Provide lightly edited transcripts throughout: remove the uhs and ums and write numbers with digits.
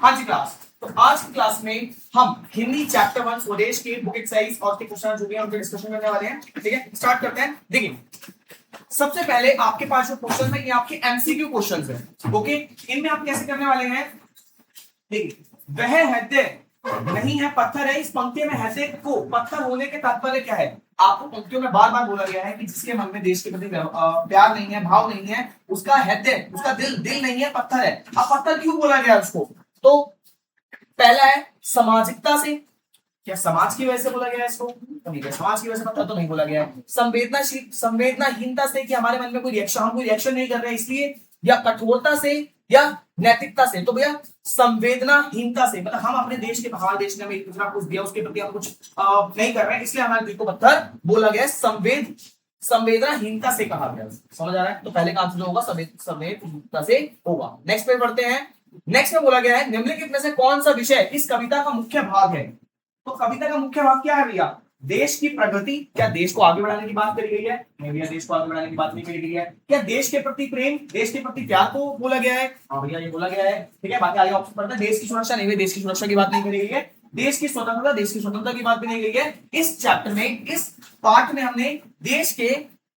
हाँ जी क्लास। तो आज की क्लास में हम हिंदी चैप्टर 1 स्वदेश के बुक एक्सरसाइज और के क्वेश्चन जो भी हैं उनके डिस्कशन करने वाले हैं। ठीक है, स्टार्ट करते हैं। देखिए, सबसे पहले आपके पास जो क्वेश्चन है ये आपके एमसीक्यू क्वेश्चंस हैं। ओके, इनमें आप कैसे करने वाले हैं? देखिए, वह हृदय नहीं है पत्थर है। इस पंक्ति में हृदय को पत्थर होने के तात्पर्य क्या है? आपको पंक्तियों में बार बार बोला गया है कि जिसके मन में देश के प्रति प्यार नहीं है, भाव नहीं है, उसका हृदय, उसका दिल नहीं है, पत्थर है। अब पत्थर क्यों बोला गया उसको? तो पहला है सामाजिकता से। क्या समाज की वजह से बोला गया है इसको? तो नहीं है, समाज की वजह से पत्थर तो नहीं बोला गया है। संवेदनाहीनता से कि हमारे मन में कोई रिएक्शन, हम कोई रिएक्शन नहीं कर रहे हैं इसलिए, या कठोरता से, या नैतिकता से। तो भैया संवेदनाहीनता से, मतलब हम अपने देश के, हमारे देश ने हमें इतना कुछ दिया, उसके प्रति हम कुछ नहीं कर रहे हैं, इसलिए हमारे दिल को पत्थर बोला गया है। संवेदनाहीनता से कहा गया। समझ आ रहा है? तो पहले का आंसर जो होगा संवेदनाहीनता से होगा। नेक्स्ट पे पढ़ते हैं। नेक्स्ट में बोला गया है निम्नलिखित में से कौन सा विषय इस कविता का मुख्य भाग है? तो कविता का मुख्य भाग क्या है भैया? देश की प्रगति। क्या देश को आगे बढ़ाने की बात करी गई है? नहीं भैया, देश को आगे बढ़ाने की बात नहीं करी गई है। क्या देश के प्रति प्रेम, देश के प्रति प्यार को बोला गया है? हाँ भैया, ये बोला गया है। ठीक है, बाकी आगे ऑप्शन पढ़ते हैं। देश की सुरक्षा, नहीं भैया, देश की सुरक्षा की बात नहीं करी गई है। देश की स्वतंत्रता की बात भी नहीं करी है। इस चैप्टर में, इस पार्ट में हमने देश के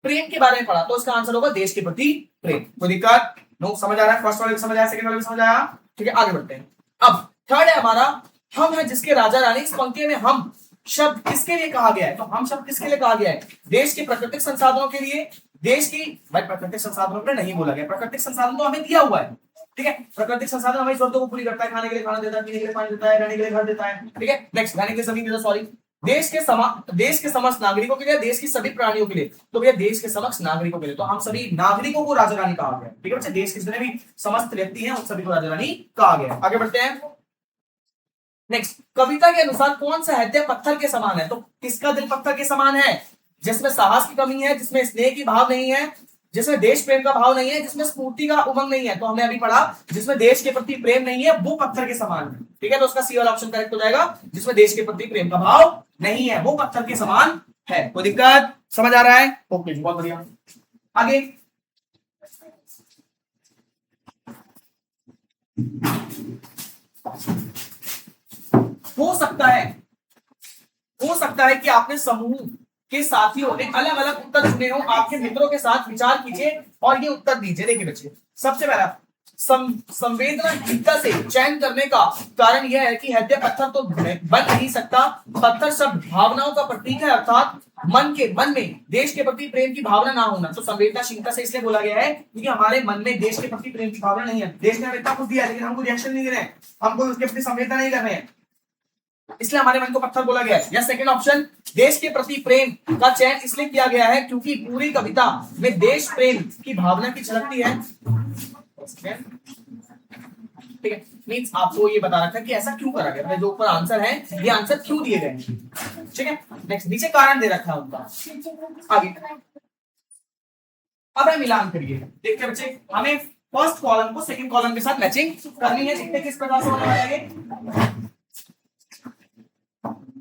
प्रेम के बारे में पढ़ा, तो इसका आंसर होगा देश के प्रति प्रेम। कोई दिक्कत? नो, समझ आ रहा है? फर्स्ट वाले समझ आया, सेकंड वाले समझ आया? ठीक है, आगे बढ़ते हैं। अब थर्ड है हमारा हम है जिसके राजा रानी। इस पंक्ति में हम शब्द किसके लिए कहा गया है? तो हम शब्द किसके लिए कहा गया है? देश के प्राकृतिक संसाधनों के लिए। देश की, भाई प्राकृतिक संसाधनों पर नहीं बोला गया, प्राकृतिक संसाधन तो हमें दिया हुआ है। ठीक है, प्राकृतिक संसाधन हमारी जरूरतों को पूरी करता है, खाने के लिए खाना देता है, पीने के लिए पानी देता है, रहने के लिए घर देता है। ठीक है, नेक्स्ट, रहने के लिए जमीन देता है, सॉरी। देश के समस्त नागरिकों के लिए, देश की सभी प्राणियों के लिए। तो भैया देश के समस्त नागरिकों के लिए, तो हम सभी नागरिकों को राजा रानी कहा गया। ठीक है बच्चे, देश के जितने भी समस्त व्यक्ति हैं उन सभी को राजा रानी कहा गया। आगे बढ़ते हैं। नेक्स्ट, कविता के अनुसार कौन सा हृदय पत्थर के समान है? तो किसका दिल पत्थर के समान है? जिसमें साहस की कमी है, जिसमें स्नेह की भाव नहीं है, जिसमें देश प्रेम का भाव नहीं है, जिसमें स्फूर्ति का उमंग नहीं है। तो हमने अभी पढ़ा जिसमें देश के प्रति प्रेम नहीं है वो पत्थर के समान है। ठीक है, तो उसका सी वाला ऑप्शन करेक्ट हो जाएगा। जिसमें देश के प्रति प्रेम का भाव नहीं है वो पत्थर के समान है। कोई दिक्कत? समझ आ रहा है? ओके, बहुत बढ़िया। आगे हो सकता है कि आपने समूह के साथियों ने अलग अलग उत्तर चुने हो। आपके मित्रों के साथ विचार कीजिए और ये उत्तर दीजिए। देखिए बच्चे, सबसे पहला संवेदनाहीनता से चयन करने का कारण यह है कि हृदय पत्थर तो बन नहीं सकता। पत्थर शब्द भावनाओं का प्रतीक है, अर्थात मन में देश के प्रति प्रेम की भावना ना होना। तो संवेदनाशीलता से इसलिए बोला गया है क्योंकि हमारे मन में देश के प्रति प्रेम की भावना नहीं है। देश ने हमें इतना कुछ दिया लेकिन हमको रिएक्शन नहीं दे रहे हैं, हमको उसके प्रति संवेदना नहीं कर रहे हैं, इसलिए हमारे मन को पत्थर बोला गया है। या सेकंड ऑप्शन, देश के प्रति प्रेम का चयन इसलिए किया गया है क्योंकि पूरी कविता में देश प्रेम की भावना की झलकती है। ठीक है, मींस आपको ये बता रखा है कि ऐसा क्यों करा गया, जो ऊपर आंसर है ये आंसर क्यों दिए गए। ठीक है, नेक्स्ट, नीचे कारण दे रखा है उनका। आगे अब मिलान करिए। देखते बच्चे, हमें फर्स्ट कॉलम को सेकंड कॉलम के साथ मैचिंग करनी है। देखते किस प्रकार से होने वाला है।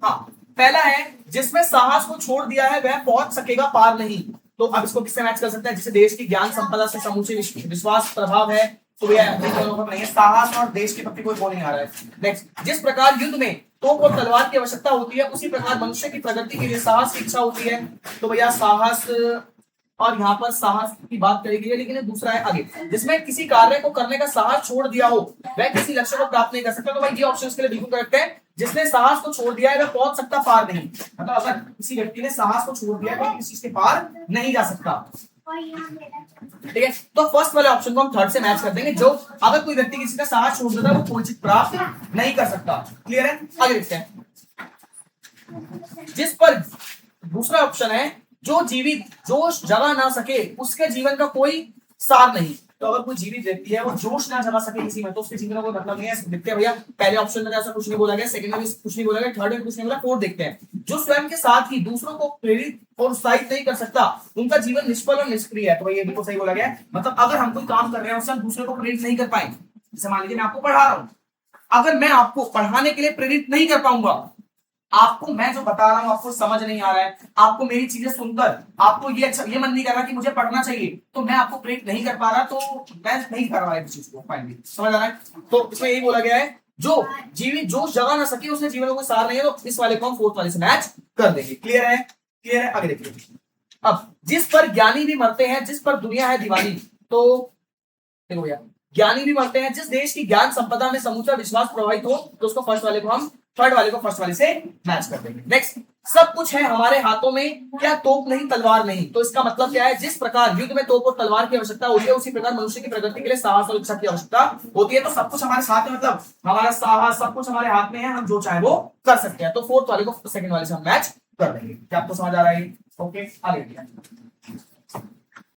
हाँ, पहला है जिसमें साहस को छोड़ दिया है वह पहुंच सकेगा पार नहीं। तो अब इसको किससे मैच कर सकते हैं? जिसे देश की ज्ञान संपदा से समूचे विश्वास प्रभाव है। तो नहीं, साहस और देश के प्रति कोई नहीं आ रहा है। नेक्स्ट, जिस प्रकार युद्ध में तोप और तलवार की आवश्यकता होती है उसी प्रकार मनुष्य की प्रगति के लिए साहस की इच्छा होती है। तो भैया साहस, और यहाँ पर साहस की बात करी गई है, लेकिन दूसरा है आगे, जिसमें किसी कार्य को करने का साहस छोड़ दिया हो वह किसी लक्ष्य को प्राप्त नहीं कर सकता। तो भाई ये ऑप्शन के लिए बिल्कुल करेक्ट है। जिसने साहस को छोड़ दिया है वह पहुंच सकता पार नहीं। मतलब अगर किसी व्यक्ति ने साहस को छोड़ दिया है तो किसी चीज के पार नहीं जा सकता। ठीक है, तो फर्स्ट वाले ऑप्शन को हम थर्ड से मैच कर देंगे। जो अगर कोई व्यक्ति किसी का साहस छोड़ देता है वो कोई चीज प्राप्त नहीं कर सकता। क्लियर है? आगे देखते हैं। जिस पर दूसरा ऑप्शन है, जो जीवित जोश जगा ना सके उसके जीवन का कोई सार नहीं। तो अगर कोई जीवित व्यक्ति है वो जोश ना जगा सके किसी में, तो उसके जीवन का कोई मतलब नहीं है। देखते हैं भैया, पहले ऑप्शन में ऐसा कुछ नहीं बोला गया, सेकंड में कुछ नहीं बोला गया, थर्ड में कुछ नहीं बोला, फोर्थ देखते हैं। जो स्वयं के साथ ही दूसरों को प्रेरित और उत्साहित नहीं कर सकता उनका जीवन निष्फल और निष्क्रिय है। तो ये बिल्कुल सही बोला गया है। मतलब अगर हम कोई काम कर रहे हैं उससे हम दूसरे को प्रेरित नहीं कर पाए, जैसे मान लीजिए मैं आपको पढ़ा रहा हूँ, अगर मैं आपको पढ़ाने के लिए प्रेरित नहीं कर पाऊंगा, आपको मैं जो बता रहा हूं आपको समझ नहीं आ रहा है, आपको मेरी चीजें सुनकर आपको ये अच्छा, ये मन नहीं कर रहा कि मुझे पढ़ना चाहिए, तो मैं आपको प्रेरित नहीं कर पा रहा, तो मैं नहीं कर रहा है इस चीज को। फाइनली समझ आ रहा है? तो इसमें यही बोला गया है जो जीवित जोश जगा ना सके उसने जीवन में कोई सार नहीं है, तो इस वाले को हम फोर्थ वाले से मैच कर देंगे। क्लियर है? क्लियर है? आगे देखिए, अब जिस पर ज्ञानी भी मरते हैं, जिस पर दुनिया है दीवानी, तो देखो भैया, ज्ञानी भी मरते हैं, जिस देश की ज्ञान संपदा में समूचा विश्वास प्रभावित हो, तो उसको फर्स्ट वाले को हम थर्ड वाले को फर्स्ट वाले से मैच कर देंगे। नेक्स्ट, सब कुछ है हमारे हाथों में, क्या तोप नहीं तलवार नहीं, तो इसका मतलब क्या है, जिस प्रकार युद्ध में तोप और तलवार की आवश्यकता होती है, उसी प्रकार मनुष्य की प्रगति के लिए साहस और इच्छा की आवश्यकता होती है। तो सब कुछ हमारे साथ में, मतलब हमारा साहस सब कुछ हमारे हाथ में है, हम जो चाहे वो कर सकते हैं। तो फोर्थ वाले को सेकंड वाले से हम मैच कर देंगे। क्या आपको समझ आ रहा है? ओके, आगे